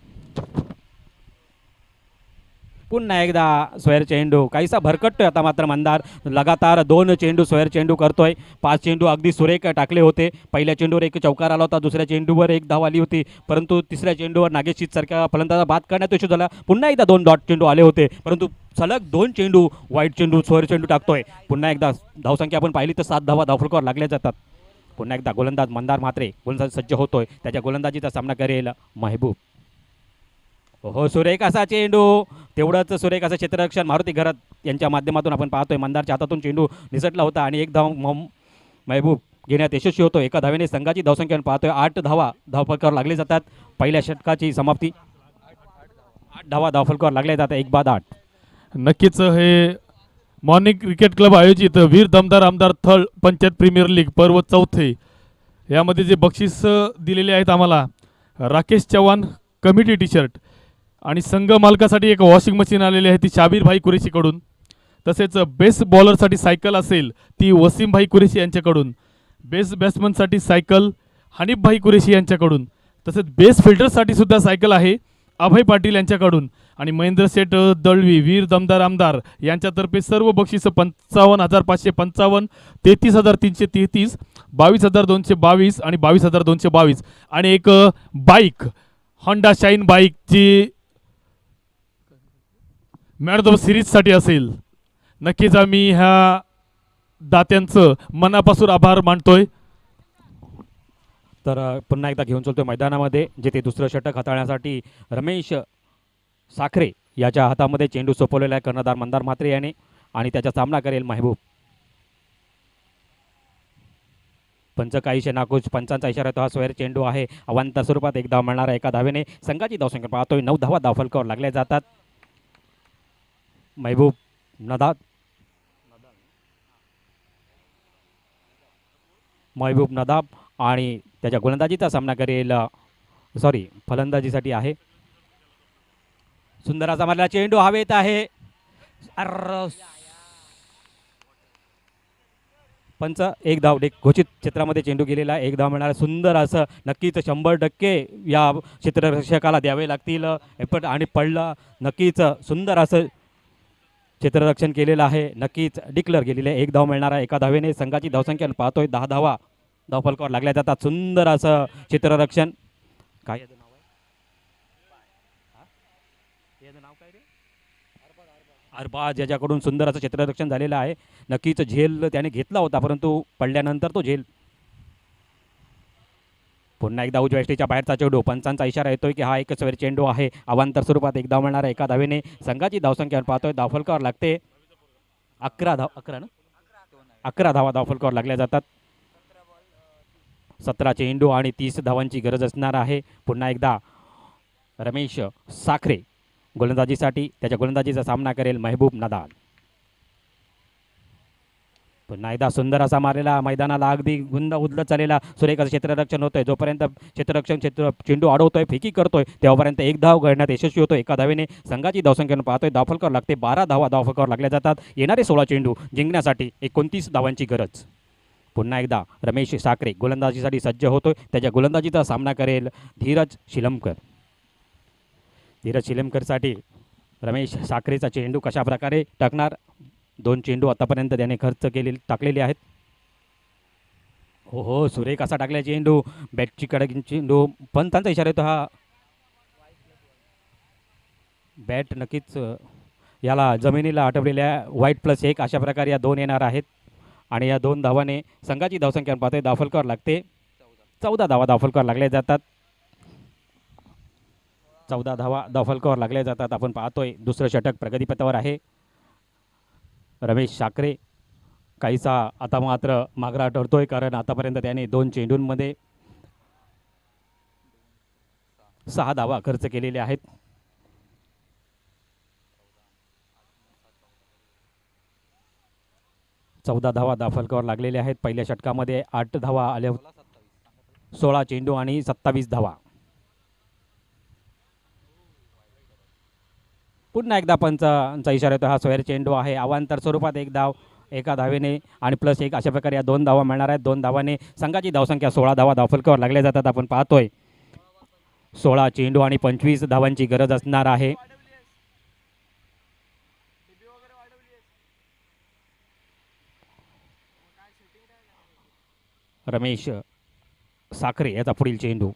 [SPEAKER 2] पुन्हा एकदा स्वैर चेंडू काहीसा भरकटतोय आता मात्र मंदार. लगातार 2 चेंडू स्वैर चेंडू करतोय. 5 चेंडू अगदी सुरेख टाकले होते. पहिल्या चेंडूवर एक चौकार आला होता, दुसऱ्या चेंडूवर एक धाव आली होती, परंतु तिसऱ्या चेंडूवर नागेश शीत सारख्या फलंदाजा बाद करण्यात यशस्वी झाला. पुन्हा एकदा 2 डॉट चेंडू आले होते, परंतु सलग 2 चेंडू वाईट चेंडू स्वैर चेंडू टाकतोय. पुन्हा एकदा धावसंख्या आपण पाहिली तर 7 धावा दाफलकावर लागल्या जातात. पुन्हा एकदा गोलंदाज मंदार मात्रे गोलंदाज सज्ज होतोय. त्याच्या गोलंदाजीचा सामना करेल महबूब. हो सुरेख असा चेंडू, तेवढंच सुरेख असं क्षेत्ररक्षण मारुती घरात यांच्या माध्यमातून आपण पाहतोय. मंदारच्या हातातून चेंडू निसटला होता आणि एक धाव महबूब घेण्यात यशस्वी होतो. एका धावेने संघाची धावसंख्या पाहतोय 8 धावा धावफलकावर लागले जातात. पहिल्या षटकाची समाप्ती 8 धावा धावफलकावर लागल्या जातात. 1 बाद 8.
[SPEAKER 1] नक्कीच हे मॉर्निंग क्रिकेट क्लब आयोजित वीर दमदार आमदार थळ पंचायत प्रीमियर लीग पर्व 4 यामध्ये जे बक्षीस दिलेले आहेत आम्हाला, Rakesh Chavan committee T shirt आणि संघ मालकासाठी एक वॉशिंग मशीन आलेली आहे ती शाबीर भाई कुरेशीकडून. तसेच बेस्ट बॉलरसाठी सायकल असेल ती वसीम भाई कुरेशी यांच्याकडून. बेस्ट बॅट्समनसाठी सायकल हनीफ भाई कुरेशी यांच्याकडून. तसेच बेस्ट फिल्डरसाठी सुद्धा सायकल आहे अभय पाटील यांच्याकडून. आणि महेंद्र शेठ दळवी वीर दमदार आमदार यांच्यातर्फे सर्व बक्षीस 55,555, 33,333, 22,222 आणि 22,222 आणि एक बाईक होंडा शाईन बाईकची मॅन ऑफ द सिरीजसाठी असेल. नक्कीच आम्ही ह्या दात्यांचं मनापासून आभार मानतोय.
[SPEAKER 2] तर पुन्हा एकदा घेऊन चलतोय मैदानामध्ये, जिथे दुसरं षटक हाताळण्यासाठी रमेश साखरे याच्या हातामध्ये चेंडू सोपवलेला आहे कर्णधार मंदार म्हात्रे याने, आणि त्याचा सामना करेल महबूब. पंच काहीशे नाखुश. पंचांचा इशारा तो हा स्वैर चेंडू आहे. अवांतर स्वरूपात एक धाव मिळणार आहे. एका धावेने संघाची धावसंख्या पाहतोय 9 धावा धावफलकावर लागल्या जातात. महबूब नदाब आणि त्याच्या गोलंदाजीचा सामना करेल, फलंदाजीसाठी आहे. सुंदर असा मारलेला चेंडू हवेत आहे. पंच एक धाव घोषित क्षेत्रामध्ये चेंडू गेलेला आहे. 1 धाव मिळणार. सुंदर असं नक्कीच 100% या क्षेत्ररक्षकाला द्यावे लागतील एफर्ट, आणि पडलं नक्कीच. सुंदर असं क्षेत्ररक्षण केलेलं आहे. नक्कीच डिक्लेअर केलेलं आहे. 1 धाव मिळणार आहे. एका धावेने संघाची धावसंख्या पाहतोय 10 धावा धावफलकावर लागल्या जातात. सुंदर असं क्षेत्ररक्षण. काय याचं नाव आहे? याचं नाव काय रे? अरबाज याच्याकडून सुंदर असं क्षेत्ररक्षण झालेलं आहे. नक्कीच झेल त्याने घेतला होता, परंतु पडल्यानंतर तो झेल. पुन्हा एकदा उजव्या यष्टीच्या बाहेरचा चेंडू. पंचांचा इशारा येतोय की हा एक स्वैर चेंडू आहे. अवांतर स्वरूपात 1 धाव मिळणार आहे. एका धावेने संघाची धावसंख्या पाहतोय धावफलकावर लागते 11 धावा धावफलकावर लागल्या जातात. 17 चेंडू आणि 30 धावांची गरज असणार आहे. पुन्हा एकदा रमेश साखरे गोलंदाजीसाठी, त्याच्या गोलंदाजीचा सामना करेल महबूब नदाल. पुन्हा एकदा सुंदर असा मारलेला, मैदानाला अगदी गुंद उदलत चाललेला सुरेख असं क्षेत्ररक्षण होतंय. जोपर्यंत चेंडू अडवतोय, फेकी करतोय, तेव्हापर्यंत 1 धाव करण्यात यशस्वी होतो. एका धावेने संघाची धावसंख्या पाहतोय धावफलकावर लागते 12 धावा धावफलकावर लागल्या जातात. येणारे 16 चेंडू जिंकण्यासाठी 29 धावांची गरज. पुन्हा एकदा रमेश साखरे गोलंदाजीसाठी सज्ज होतोय. त्याच्या गोलंदाजीचा सामना करेल धीरज शिलमकर. धीरज शिलमकरसाठी रमेश साखरेचा चेंडू कशा प्रकारे टाकणार? 2 चेंडू आतापर्यंत त्याने टाकलेले आहेत. हो सुरेख असा टाकला चेंडू. बॅटची कडक चेंडू. पंचांचा इशारा येतो हा बॅट नक्कीच याला जमिनीला आटवलेल्या वाईट प्लस 1 अशा प्रकारे या 2 येणार आहेत आणि या 2 धावाने संघाची धावसंख्या पाहतोय धावफलकावर लागते 14 धावा धावफलकावर लागल्या जातात 14 धावा धावफलकावर लागल्या जातात. आपण पाहतोय दुसरं षटक प्रगतीपथावर आहे. रमेश साखरे काहीसा आता मात्र मागरा ठरतोय कारण आतापर्यंत त्याने 2 चेंडूंमध्ये 6 धावा खर्च केलेले आहेत. चौदा धावा धावफलकावर लागलेले आहेत. पहिल्या षटकामध्ये 8 धावा आल्या 16 चेंडू आणि 27 धावा. पुन्हा एकदा पंचांचा इशारा येतो. हा सोयर चेंडू आहे. अवांतर स्वरूपात 1 धाव एका धावेने आणि प्लस 1 अशा प्रकारे या 2 धावा मिळणार आहेत. 2 धावाने संघाची धावसंख्या 16 धावा धावफलकावर लागल्या जातात. आपण पाहतोय 16 चेंडू आणि 25 धावांची गरज असणार आहे. रमेश साखरे याचा पुढील चेंडू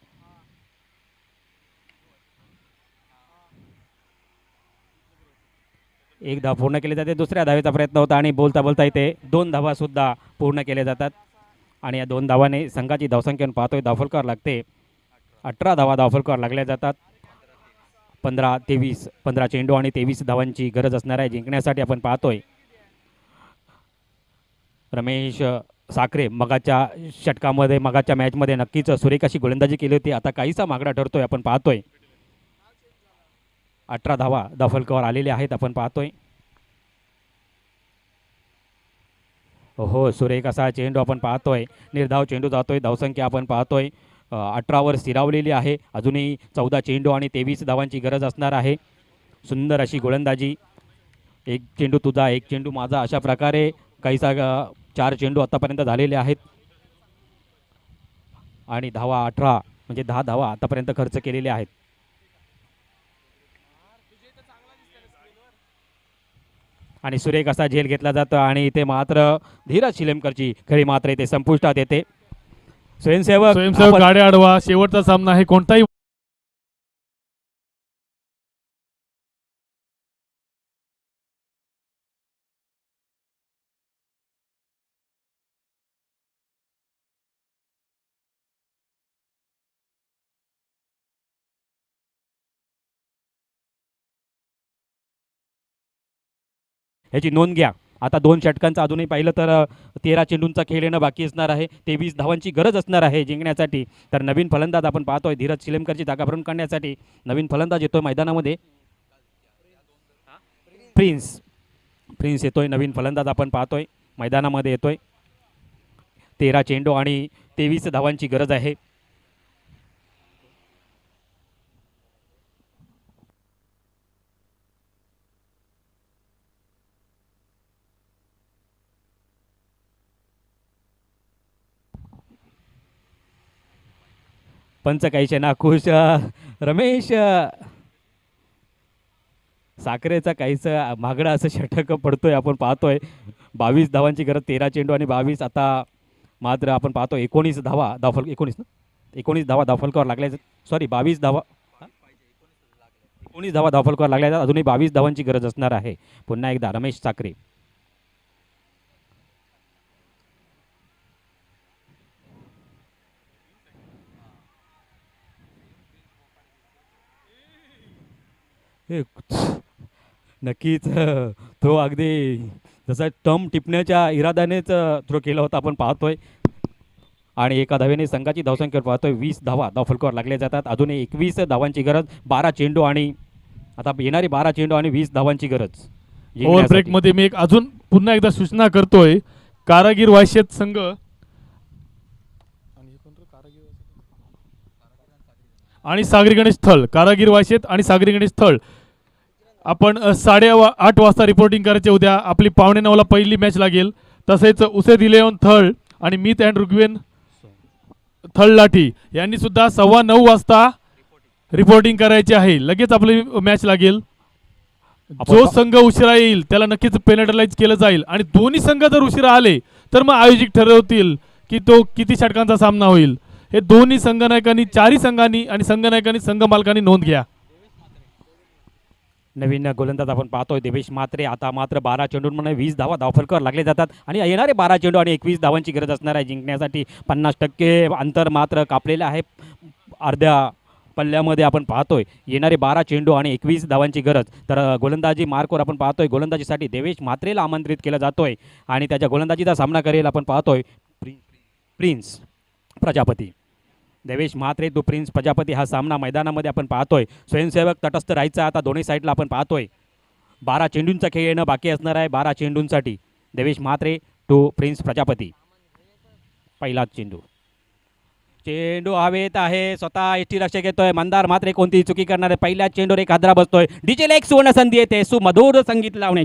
[SPEAKER 2] एक धाव पूर्ण केली जाते. दुसऱ्या धावेचा प्रयत्न होता आणि बोलता बोलता इथे 2 धावा सुद्धा पूर्ण केल्या जातात आणि या 2 धावाने संघाची धावसंख्या पाहतोय धावफलकावर लागते 18 धावा धावफलकावर लागल्या जातात. 15 चेंडू आणि 23 धावांची गरज असणार आहे जिंकण्यासाठी. आपण पाहतोय रमेश साखरे मगाच्या षटकामध्ये मगाच्या मॅचमध्ये नक्कीच सुरेख अशी गोलंदाजी केली होती. आता काहीसा मागडा ठरतोय. आपण पाहतोय 18 धावा धावफलकावर आलेले आहेत. आपण पाहतोय हो सुरेख असा चेंडू आपण पाहतोय. निर्धाव चेंडू जातोय. धावसंख्या आपण पाहतोय 18 वर स्थिरावलेली आहे. अजूनही 14 चेंडू आणि 23 धावांची गरज असणार आहे. सुंदर अशी गोलंदाजी. एक चेंडू तुझा एक चेंडू माझा अशा प्रकारे काहीसा 4 चेंडू आतापर्यंत झालेले आहेत आणि धावा 18 म्हणजे 10 धावा आतापर्यंत खर्च केलेले आहेत. आणि सुरेख असा झेल घेतला जातो आणि इथे मात्र धीरज शिलेमकरची खेळी मात्र इथे संपुष्टात येते. स्वयंसेवक
[SPEAKER 1] गाड्या अडवा. शेवटचा सामना आहे. कोणताही
[SPEAKER 2] ह्याची नोंद घ्या. आता 2 षटकांचं अजूनही पाहिलं तर 13 चेंडूंचा खेळ येणं बाकी असणार आहे. 23 धावांची गरज असणार आहे जिंकण्यासाठी. तर नवीन फलंदाज आपण पाहतोय धीरज शिलेमकरची जागा भरून काढण्यासाठी नवीन फलंदाज येतोय मैदानामध्ये. प्रिन्स येतोय. नवीन फलंदाज आपण पाहतोय मैदानामध्ये येतोय. 13 चेंडू आणि 23 धावांची गरज आहे. पंच काहीशे नाखुश. रमेश साखरेचा काहीच मागडा असं षटक पडतोय. आपण पाहतोय 22 धावांची गरज. 13 चेंडू आणि 22. आता मात्र आपण पाहतो 19 धावा धावफल 19 धावा धावफलकावर लागल्या. सॉरी 22 धावा 19 धावा धावफलकावर लागल्या. अजूनही 22 धावांची गरज असणार आहे. पुन्हा एकदा रमेश साखरे नक्कीच तो अगदी जसा टर्म टिपण्याच्या इराद्यानेच थ्रो केला होता. आपण पाहतोय आणि एका धावेने संघाची धावसंख्या पाहतोय 20 धावा धावफलकावर लागल्या जातात. अजूनही 21 धावांची गरज. 12 चेंडू आणि आता येणारी 12 चेंडू आणि 20 धावांची गरज.
[SPEAKER 1] ओव्हर ब्रेक मध्ये मी एक अजून पुन्हा एकदा सूचना करतोय. कारागीर वायशेत संघ आणि सागरी गणेश थळ. कारागीर वायशेत आणि सागरी गणेश थळ आपण 8:30 वाजता रिपोर्टिंग करायचे. उद्या आपली 8:45ला पहिली मॅच लागेल. तसेच उसेद इलेव्हन थळ आणि मीत अँड रुग्वेन थळ लाठी यांनी सुद्धा 9:15 वाजता रिपोर्टिंग करायचे आहे. लगेच आपली मॅच लागेल. जो संघ उशिरा येईल त्याला नक्कीच पेनल्टाईज केलं जाईल आणि दोन्ही संघ जर उशिरा आले तर मग आयोजक ठरवतील की तो किती षटकांचा सामना होईल. हे दोन्ही संघनायकांनी 4 संघांनी आणि संघनायकांनी संघ मालकांनी नोंद घ्या.
[SPEAKER 2] नवीन गोलंदाज आपण पाहतोय देवेश म्हात्रे. आता मात्र 12 चेंडूंमध्ये 20 धावा धावफलकावर लागले जातात आणि येणारे 12 चेंडू आणि 21 धावांची गरज असणार आहे जिंकण्यासाठी. 50% अंतर मात्र कापलेलं आहे अर्ध्या पल्ल्यामध्ये आपण पाहतोय. येणारे 12 चेंडू आणि 21 धावांची गरज. तर गोलंदाजी मार्कवर आपण पाहतोय गोलंदाजीसाठी देवेश म्हात्रेला आमंत्रित केलं जातोय आणि त्याच्या गोलंदाजीचा सामना करेल आपण पाहतोय प्रिन्स प्रजापती. देवेश म्हात्रे तो प्रिन्स प्रजापती हा सामना मैदानामध्ये आपण पाहतोय. स्वयंसेवक तटस्थ राहायचा आता दोन्ही साईडला आपण पाहतोय. 12 चेंडूंचा खेळ येणं बाकी असणार आहे. 12 चेंडूंसाठी देवेश म्हात्रे टू प्रिन्स प्रजापती. पहिला चेंडू हवेत आहे. स्वतः एष्टी रक्षक येतोय. मंदार म्हात्रे कोणतीही चुकी करणार आहे. पहिल्या चेंडूवर एक हादरा बसतोय. डीजेला एक सुवर्ण संधी येते सुमधुर संगीत लावणे.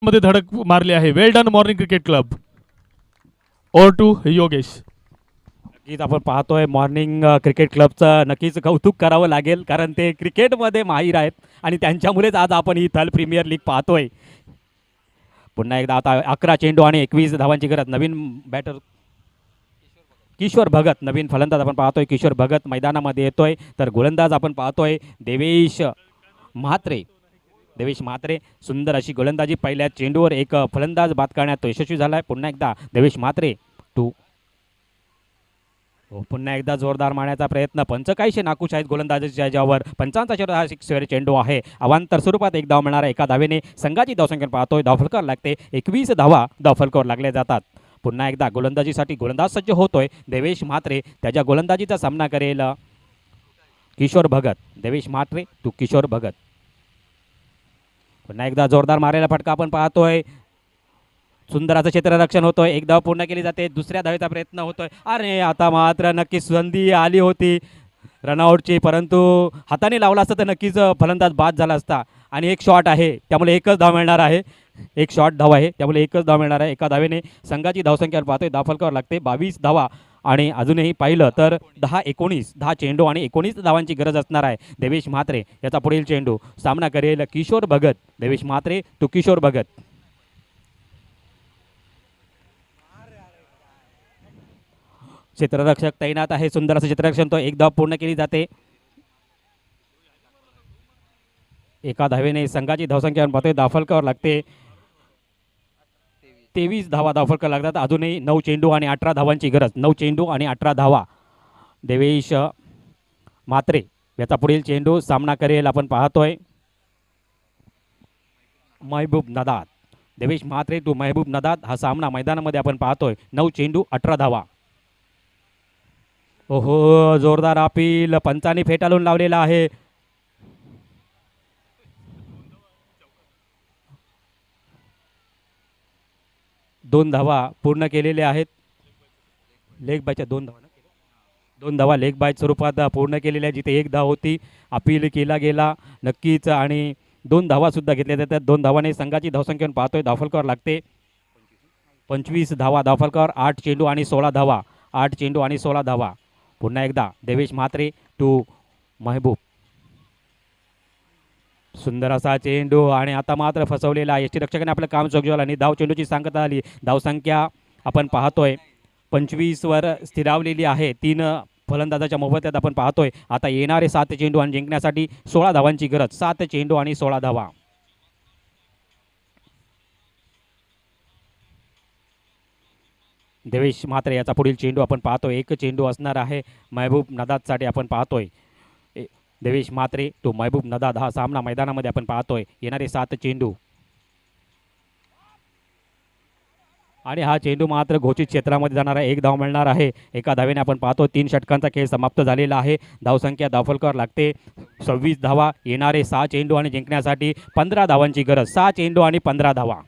[SPEAKER 1] मध्ये धडक मारली आहे. Well done morning cricket club. Over to Yogesh.
[SPEAKER 2] नक्कीच आपण पाहतोय मॉर्निंग क्रिकेट क्लबचं नक्कीच कौतुक करावं लागेल कारण ते क्रिकेटमध्ये माहीर आहेत आणि त्यांच्यामुळेच आज आपण ही थल प्रीमियर लीग पाहतोय. पुन्हा एकदा आता 11 चेंडू आणि 21 धावांची गरज. नवीन बॅटर किशोर भगत नवीन फलंदाज आपण पाहतोय. किशोर भगत मैदानामध्ये येतोय. तर गोलंदाज आपण पाहतोय देवेश म्हात्रे. देवेश म्हात्रे सुंदर अशी गोलंदाजी. पहिल्या चेंडूवर एक फलंदाज बाद करण्यात तो यशस्वी झाला आहे. पुन्हा एकदा देवेश म्हात्रे टू. पुन्हा एकदा जोरदार मारण्याचा प्रयत्न. पंच काहीशे नाखुश आहेत गोलंदाजीच्या ज्यावर. पंचांचा चेंडू हा सिक्सर चेंडू आहे. अवांतर स्वरूपात एक धाव मिळणार. एका धावेने संघाची धावसंख्या पाहतोय. धावफलकावर लागते 21 धावा धावफलकावर लागल्या जातात. पुन्हा एकदा गोलंदाजीसाठी गोलंदाज सज्ज होतोय देवेश म्हात्रे. त्याच्या गोलंदाजीचा सामना करेल किशोर भगत. देवेश म्हात्रे टू किशोर भगत. पुन्हा एकदा जोरदार मारायला फटका आपण पाहतोय. सुंदर असं क्षेत्ररक्षण होतोय. एक धाव पूर्ण केली जाते. दुसऱ्या धावेचा प्रयत्न होतोय. अरे आता मात्र नक्कीच संधी आली होती रनआउटची परंतु हाताने लावला असता तर नक्कीच फलंदाज बाद झाला असता. आणि एक शॉट आहे त्यामुळे एकच धाव मिळणार आहे. एक शॉट धाव आहे त्यामुळे एकच धाव मिळणार आहे. एका धावेने संघाची धावसंख्या पाहतोय. धावफलकावर लागते 22 धावा आणि अजूनही पाहिलं तर 10 चेंडू आणि 19 धावांची गरज असणार आहे. देवेश म्हात्रे याचा पुढील चेंडू सामना करेल किशोर भगत. देवेश म्हात्रे टू किशोर भगत. क्षेत्ररक्षक तैनात आहे. सुंदर असं क्षेत्ररक्षण. तो एक धाव पूर्ण केली जाते. एका धावेने संघाची धावसंख्या पाहतोय. धावफलकावर लागते 23 धावा धावफलकावर लागतात. अजूनही 9 चेंडू आणि 18 धावांची गरज. 9 चेंडू आणि 18 धावा. देवेश म्हात्रे याचा पुढील चेंडू सामना करेल आपण पाहतोय महबूब नदाद. देवेश म्हात्रे टू महबूब नदाद हा सामना मैदानामध्ये आपण पाहतोय. 9 चेंडू 18 धावा. ओहो जोरदार अपील पंचाने फेटाळून लावलेला आहे. दोन धावा पूर्ण केलेल्या आहेत. लेग बायच्या दोन धावा लेग बाय स्वरूपात पूर्ण केलेल्या आहेत. जिथे एक धाव होती अपील केला गेला नक्कीच आणि 2 धावासुद्धा घेतल्या जातात. 2 धावाने संघाची धावसंख्या पाहतोय. धावफलकावर लागते 25 धावा धावफलकावर. 8 चेंडू आणि 16 धावा. 8 चेंडू आणि 16 धावा. पुन्हा एकदा देवेश म्हात्रे टू महबूब. सुंदर असा चेंडू आणि आता मात्र फसवलेला. यष्टीरक्षकाने आपलं काम सोडवलं आणि धाव चेंडूची सांगता आली. धावसंख्या आपण पाहतोय 25 वर स्थिरावलेली आहे. 3 फलंदाजाच्या मोबदल्यात आपण पाहतोय. आता येणारे 7 चेंडू आणि जिंकण्यासाठी 16 धावांची गरज. 7 चेंडू आणि 16 धावा. देवेश म्हात्रे याचा पुढील चेंडू आपण पाहतोय. एक चेंडू असणार आहे महबूब नदादसाठी आपण पाहतोय. देवेश म्हात्रे टू महबूब नदाद हा सामना मैदानामध्ये आपण पाहतोय. येणारे 7 चेंडू आणि हा चेंडू मात्र घोषित क्षेत्रामध्ये जाणार आहे. एक धाव मिळणार आहे. एका धावेने आपण पाहतो 3 षटकांचा खेळ समाप्त झालेला आहे. धावसंख्या धावफलकावर लागते 26 धावा. येणारे 6 चेंडू आणि जिंकण्यासाठी 15 धावांची गरज. 6 चेंडू आणि 15 धावा.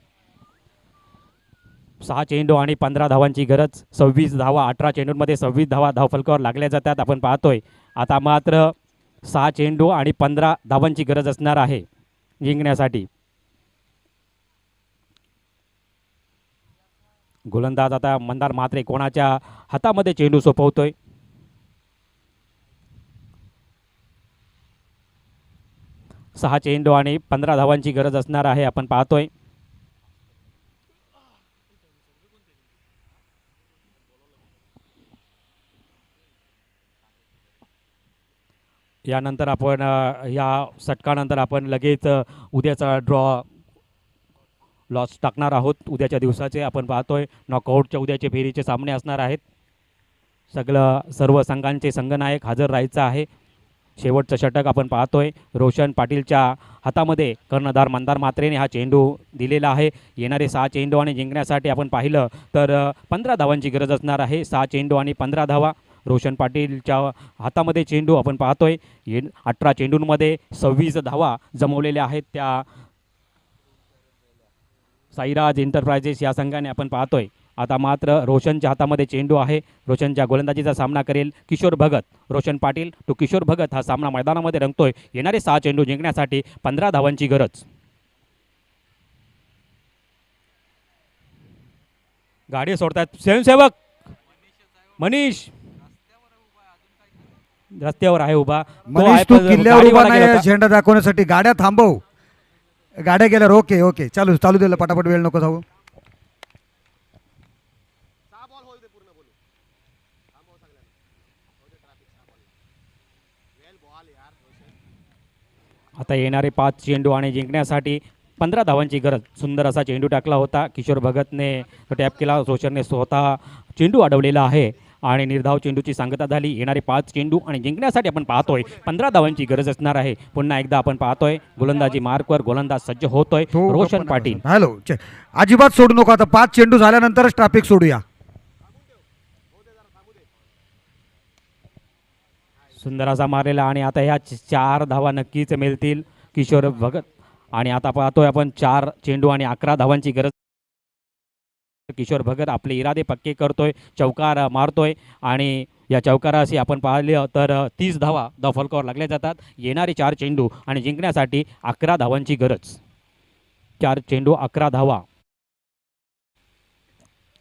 [SPEAKER 2] 6 चेंडू आणि 15 धावांची गरज. 26 धावा. 18 चेंडूंमध्ये 26 धावा धावफलकावर लागल्या जातात आपण पाहतोय. आता मात्र 6 चेंडू आणि 15 धावांची गरज असणार आहे जिंकण्यासाठी. गोलंदाज आता मंदार म्हात्रे कोणाच्या हातामध्ये चेंडू सोपवतोय. सहा चेंडू आणि 15 धावांची गरज असणार आहे. आपण पाहतोय यानंतर आपण या षटकानंतर आपण लगेच उद्याचा ड्रॉ लॉस टाकणार आहोत. उद्याच्या दिवसाचे आपण पाहतोय नॉकआउटच्या उद्याचे फेरीचे सामने असणार आहेत. सर्व संघांचे संघनायक हजर राहायचं आहे. शेवटचं षटक आपण पाहतोय रोशन पाटीलच्या हातामध्ये कर्णधार मंदार म्हात्रेने हा चेंडू दिलेला आहे. येणारे 6 चेंडू आणि जिंकण्यासाठी आपण पाहिलं तर 15 धावांची गरज असणार आहे. 6 चेंडू आणि 15 धावा रोशन पाटीलच्या हातामध्ये चेंडू आपण पाहतोय. 18 चेंडूंमध्ये 26 धावा जमवलेल्या आहेत त्या साईराज एंटरप्राइजेस या संघाने आपण पाहतोय. आता मात्र रोशनच्या हातामध्ये चेंडू आहे. रोशनच्या गोलंदाजीचा सामना करेल किशोर भगत. रोशन पाटील टू किशोर भगत हा सामना मैदानामध्ये रंगतोय. येणारे 6 चेंडू जिंकण्यासाठी 15 धावांची गरज. गाडी सोडतात स्वयंसेवक मनीष रस्त्यावर आहे उभा.
[SPEAKER 3] मनीष तू किल्ल्यावर उभा नाही झेंडा दाखवण्यासाठी. गाड्या थांबव. गाड्या गेल्यावर ओके ओके चालू चालू दिलं पटापट वेळ नको जाऊ.
[SPEAKER 2] आता येणारे 5 चेंडू आणि जिंकण्यासाठी 15 धावांची गरज. सुंदर असा चेंडू टाकला होता किशोर भगतने टॅप केला. रोशनने स्वतः चेंडू अडवलेला आहे आणि निर्धाव चेंडूची सांगता झाली. येणारे 5 चेंडू आणि जिंकण्यासाठी आपण पाहतोय 15 धावांची गरज असणार आहे. पुन्हा एकदा आपण पाहतोय गोलंदाजी मार्कवर गोलंदाज सज्ज होतोय रोशन पाटील.
[SPEAKER 3] हॅलो अजिबात सोडू नको. आता 5 चेंडू झाल्यानंतरच ट्रॅफिक सोडूया.
[SPEAKER 2] सुंदर असा मारलेला आणि आता ह्या 4 धावा नक्कीच मिळतील किशोर भगत. आणि आता पाहतोय आपण 4 चेंडू आणि 11 धावांची गरज. किशोर भगत आपले इरादे पक्के करतोय. चौकार मारतोय आणि या चौकाराशी आपण पाहिलं तर 30 धावा फलकावर लागल्या जातात. येणारे 4 चेंडू आणि जिंकण्यासाठी 11 धावांची गरज. 4 चेंडू 11 धावा.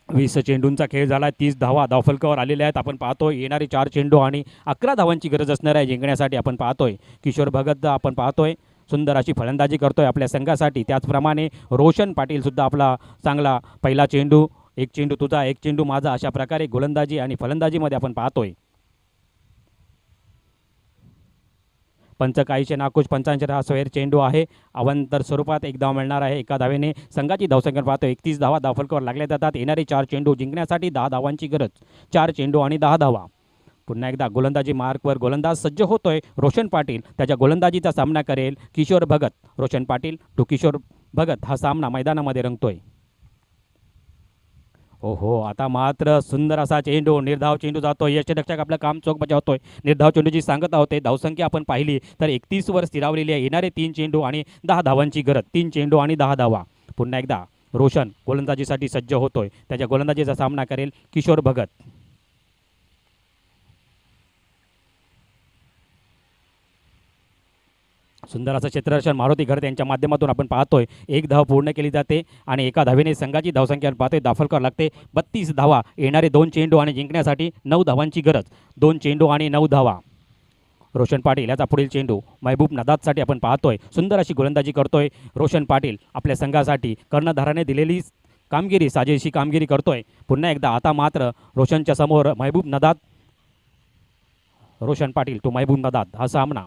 [SPEAKER 2] 20 चेंडूंचा खेळ झाला. 30 धावा धावफलकावर आलेल्या आहेत. आपण पाहतोय येणारे 4 चेंडू आणि 11 धावांची गरज असणार आहे जिंकण्यासाठी. आपण पाहतोय किशोर भगत आपण पाहतोय सुंदर अशी फलंदाजी करतोय आपल्या संघासाठी. त्याचप्रमाणे रोशन पाटील सुद्धा आपला चांगला पहिला चेंडू, एक चेंडू तुझा, एक चेंडू माझा, अशा प्रकारे गोलंदाजी आणि फलंदाजीमध्ये आपण पाहतोय. पंच काहीशे नाकुश पंचांचे हा सोहेर चेंडू आहे. अवंतर स्वरूपात एक धाव मिळणार आहे. एका धावेने संघाची धावसंख्या पाहतो 31 धावा धावफलकावर लागल्या जातात. येणारे 4 चेंडू जिंकण्यासाठी 10 धावांची गरज. 4 चेंडू आणि 10 धावा. पुन्हा एकदा गोलंदाजी मार्कवर गोलंदाज सज्ज होतोय रोशन पाटील. त्याच्या गोलंदाजीचा सामना करेल किशोर भगत. रोशन पाटील टू किशोर भगत हा सामना मैदानामध्ये रंगतोय. ओहो आता मात्र सुंदर असा चेंडू निर्धाव चेंडू जातोय. यष्टिरक्षक आपलं काम चोख बजावतोय. निर्धाव चेंडूची सांगता होते. धावसंख्या आपण पाहिली तर 31 वर स्थिरावलेली आहे. येणारे 3 चेंडू आणि 10 धावांची गरज. 3 चेंडू आणि 10 धावा. पुन्हा एकदा रोशन गोलंदाजीसाठी सज्ज होतोय. त्याच्या गोलंदाजीचा सामना करेल किशोर भगत. सुंदर असं क्षेत्ररक्षण मारुती घरत यांच्या माध्यमातून आपण पाहतोय. 1 धाव पूर्ण केली जाते आणि एका धावेने संघाची धावसंख्या पाहतोय दाखल लागते 32 धावा. येणारे 2 चेंडू आणि जिंकण्यासाठी 9 धावांची गरज. 2 चेंडू आणि 9 धावा. रोशन पाटील याचा पुढील चेंडू महबूब नदादसाठी आपण पाहतोय. सुंदर अशी गोलंदाजी करतोय रोशन पाटील. आपल्या संघासाठी कर्णधाराने दिलेली कामगिरी साजेशी कामगिरी करतोय. पुन्हा एकदा आता मात्र रोशनच्या समोर महबूब नदाद. रोशन पाटील टू महबूब नदाद हा सामना.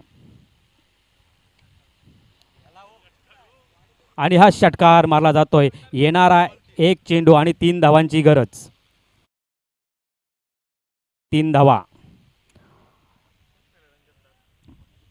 [SPEAKER 2] आणि हा षटकार मारला जातोय. येणारा 1 चेंडू आणि 3 धावांची गरज. 3 धावा.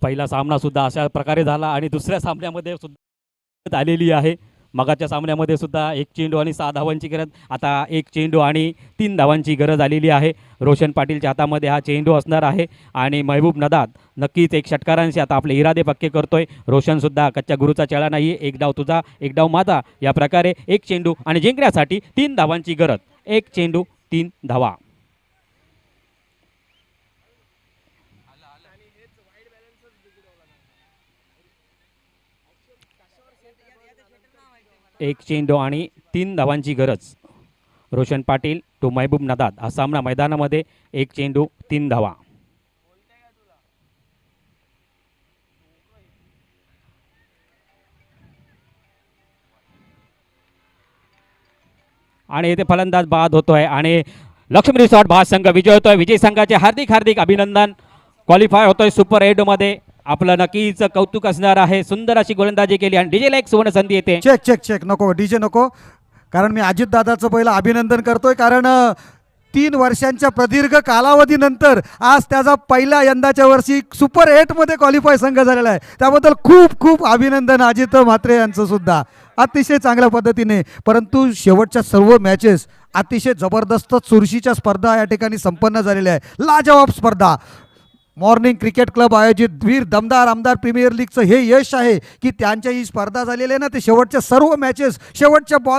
[SPEAKER 2] पहिला सामना सुद्धा अशा प्रकारे झाला आणि दुसऱ्या सामन्यामध्ये सुद्धा आलेली आहे. मगाच्या सामन्यामध्ये सुद्धा 1 चेंडू आणि 6 धावांची गरज. आता 1 चेंडू आणि 3 धावांची गरज आलेली आहे. रोशन पाटीलच्या हातामध्ये हा चेंडू असणार आहे आणि महबूब नदाद नक्कीच 1 षटकारांशी आता आपले इरादे पक्के करतोय. रोशन सुद्धा कच्च्या गुरुचा चेहरा नाही. 1 डाव तुझा, 1 डाव माझा, या प्रकारे 1 चेंडू आणि जिंकण्यासाठी 3 धावांची गरज. 1 चेंडू 3 धावा. एक चेंडू आणि 3 धावांची गरज. रोशन पाटील टू महबूब नदाद. हा सामना मैदानामध्ये 1 चेंडू 3 धावा. आणि इथे फलंदाज बाद होतोय आणि लक्ष्मी रिसॉर्ट भास संघ विजय होतोय. विजय संघाचे हार्दिक हार्दिक अभिनंदन. क्वालिफाय होतोय सुपर 8 मध्ये. आपलं नक्कीच कौतुक असणार आहे. सुंदर अशी गोलंदाजी केली आणि डीजेला एक सुवर्ण संधी येते.
[SPEAKER 3] चेक चेक चेक नको डीजे नको, कारण मी अजित दादाचं पहिलं अभिनंदन करतोय, कारण 3 वर्षांच्या प्रदीर्घ कालावधीनंतर आज त्याचा पहिल्या यंदाच्या वर्षी सुपर 8 मध्ये क्वालिफाय संघ झालेला आहे. त्याबद्दल खूप खूप अभिनंदन अजित म्हात्रे यांचं सुद्धा. अतिशय चांगल्या पद्धतीने, परंतु शेवटच्या सर्व मॅचेस अतिशय जबरदस्त चुरशीच्या स्पर्धा या ठिकाणी संपन्न झालेल्या आहे. लाजवाब स्पर्धा. मॉर्निंग क्रिकेट क्लब आयोजित वीर दमदार आमदार प्रीमियर लीगचं हे यश आहे की त्यांच्या ही स्पर्धा झालेली आहे ना, ते शेवटच्या सर्व मॅचेस शेवटच्या बॉल